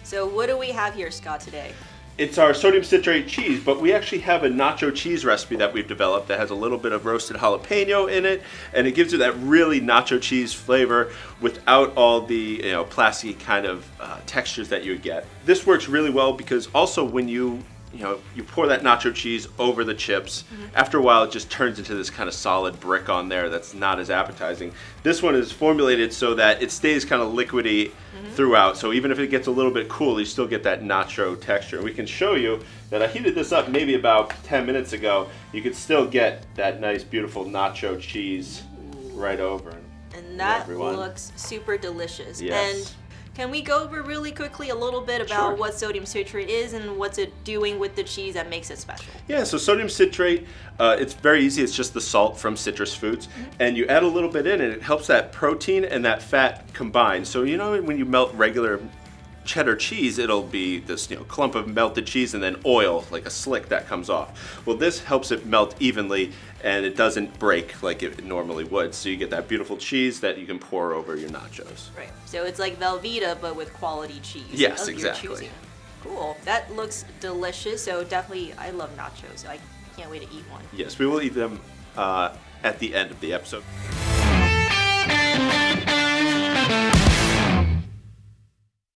So what do we have here, Scott, today? It's our sodium citrate cheese, but we actually have a nacho cheese recipe that we've developed that has a little bit of roasted jalapeno in it, and it gives you that really nacho cheese flavor without all the plasticky kind of textures that you would get. This works really well because also when you pour that nacho cheese over the chips, after a while it just turns into this kind of solid brick on there that's not as appetizing. This one is formulated so that it stays kind of liquidy throughout, so even if it gets a little bit cool, you still get that nacho texture. We can show you that I heated this up maybe about 10 minutes ago. You could still get that nice beautiful nacho cheese right over. And that looks super delicious. Yes. And can we go over really quickly a little bit about what sodium citrate is and what's it doing with the cheese that makes it special? Yeah, so sodium citrate, it's very easy. It's just the salt from citrus foods. And you add a little bit in and it helps that protein and that fat combine. So when you melt regular cheddar cheese, it'll be this clump of melted cheese and then oil, like a slick that comes off. Well, this helps it melt evenly and it doesn't break like it normally would. So you get that beautiful cheese that you can pour over your nachos. Right. So it's like Velveeta, but with quality chease. Yes, exactly. Cool. That looks delicious. So definitely, I love nachos. So I can't wait to eat one. Yes, we will eat them at the end of the episode.